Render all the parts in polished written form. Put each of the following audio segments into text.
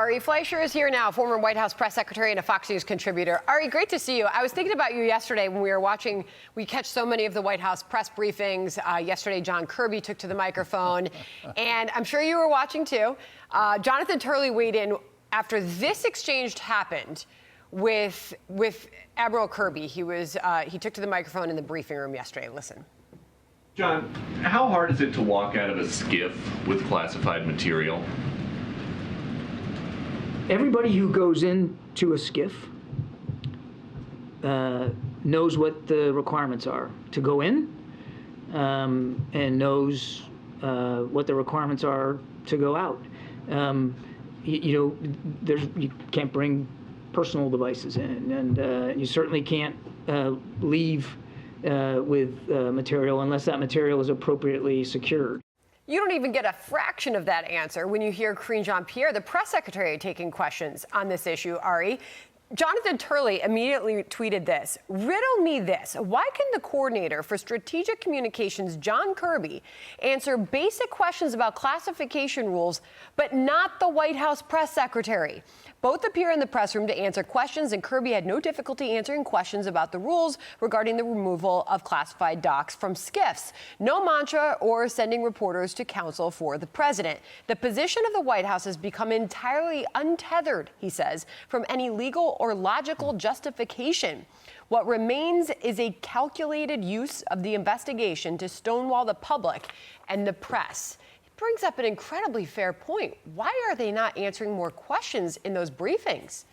Ari Fleischer is here now, former White House press secretary and a Fox News contributor. Ari, great to see you. I was thinking about you yesterday when we were watching. We catch so many of the White House press briefings. Yesterday, John Kirby took to the microphone, and I'm sure you were watching too. Jonathan Turley weighed in after this exchange happened with Admiral Kirby. He took to the microphone in the briefing room yesterday. Listen. John, how hard is it to walk out of a skiff with classified material? Everybody who goes into a skiff knows what the requirements are to go in, and knows what the requirements are to go out. You can't bring personal devices in, and you certainly can't leave with material unless that material is appropriately secured. You don't even get a fraction of that answer when you hear Karine Jean-Pierre, the press secretary, taking questions on this issue, Ari. Jonathan Turley immediately tweeted this: "Riddle me this. Why can the coordinator for strategic communications, John Kirby, answer basic questions about classification rules, but not the White House press secretary? Both appear in the press room to answer questions, and Kirby had no difficulty answering questions about the rules regarding the removal of classified docs from skiffs. No mantra or sending reporters to counsel for the president. The position of the White House has become entirely untethered," he says, "from any legal or logical justification. What remains is a calculated use of the investigation to stonewall the public and the press." Brings up an incredibly fair point. Why are they not answering more questions in those briefings?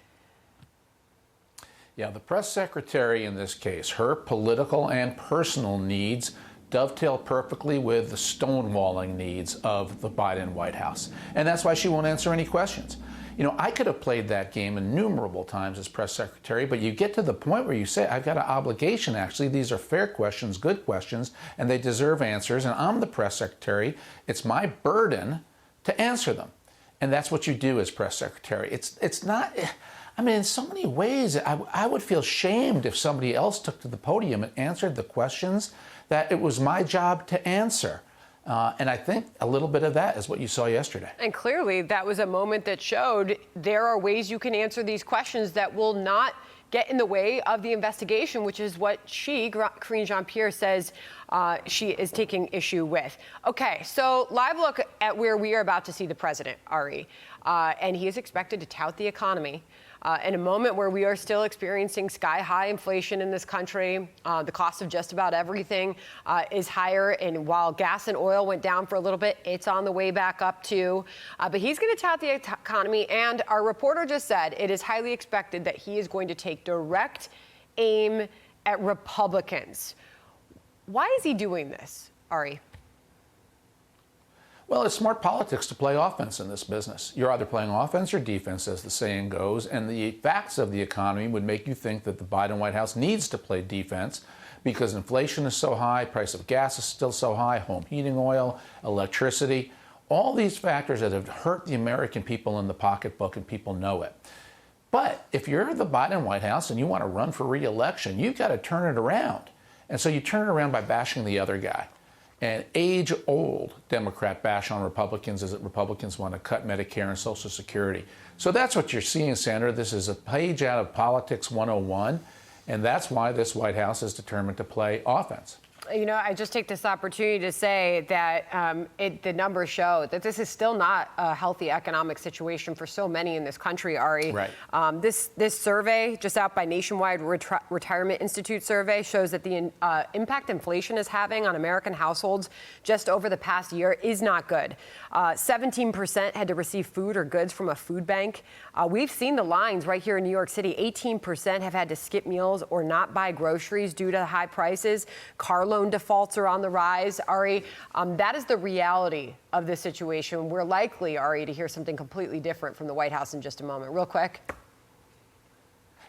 Yeah, the press secretary in this case, her political and personal needs dovetail perfectly with the stonewalling needs of the Biden White House. And that's why she won't answer any questions. You know, I could have played that game innumerable times as press secretary, but you get to the point where you say, I've got an obligation, actually. These are fair questions, good questions, and they deserve answers. And I'm the press secretary. It's my burden to answer them. And that's what you do as press secretary. It's not, I mean, in so many ways, I would feel shamed if somebody else took to the podium and answered the questions that it was my job to answer. And I think a little bit of that is what you saw yesterday. And clearly, that was a moment that showed there are ways you can answer these questions that will not get in the way of the investigation, which is what Karine Jean-Pierre, says she is taking issue with. Okay, so live look at where we are about to see the president, Ari. And he is expected to tout the economy. In a moment where we are still experiencing sky-high inflation in this country, the cost of just about everything is higher. And while gas and oil went down for a little bit, it's on the way back up too. But he's going to tout the economy. And our reporter just said it is highly expected that he is going to take direct aim at Republicans. Why is he doing this, Ari? Well, it's smart politics to play offense in this business. You're either playing offense or defense, as the saying goes, and the facts of the economy would make you think that the Biden White House needs to play defense because inflation is so high, price of gas is still so high, home heating oil, electricity, all these factors that have hurt the American people in the pocketbook, and people know it. But if you're the Biden White House and you want to run for re-election, you've got to turn it around. And so you turn it around by bashing the other guy. An age-old Democrat bash on Republicans is that Republicans want to cut Medicare and Social Security. So that's what you're seeing, Sandra. This is a page out of Politics 101, and that's why this White House is determined to play offense. You know, I just take this opportunity to say that the numbers show that this is still not a healthy economic situation for so many in this country, Ari. Right. This survey, just out by Nationwide Retirement Institute survey, shows that the impact inflation is having on American households just over the past year is not good. 17% had to receive food or goods from a food bank. We've seen the lines right here in New York City. 18% have had to skip meals or not buy groceries due to high prices. Car loan defaults are on the rise, Ari. That is the reality of this situation. We're likely, Ari, to hear something completely different from the White House in just a moment. Real quick.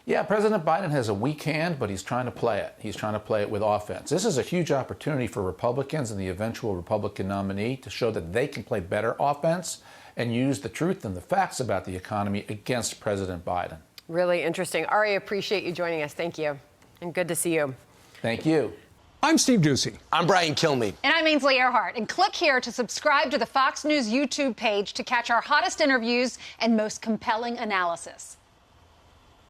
Yeah, President Biden has a weak hand, but he's trying to play it. He's trying to play it with offense. This is a huge opportunity for Republicans and the eventual Republican nominee to show that they can play better offense and use the truth and the facts about the economy against President Biden. Really interesting. Ari, appreciate you joining us. Thank you. And good to see you. Thank you. I'm Steve Ducey. I'm Brian Kilmeade. And I'm Ainsley Earhart. And click here to subscribe to the Fox News YouTube page to catch our hottest interviews and most compelling analysis.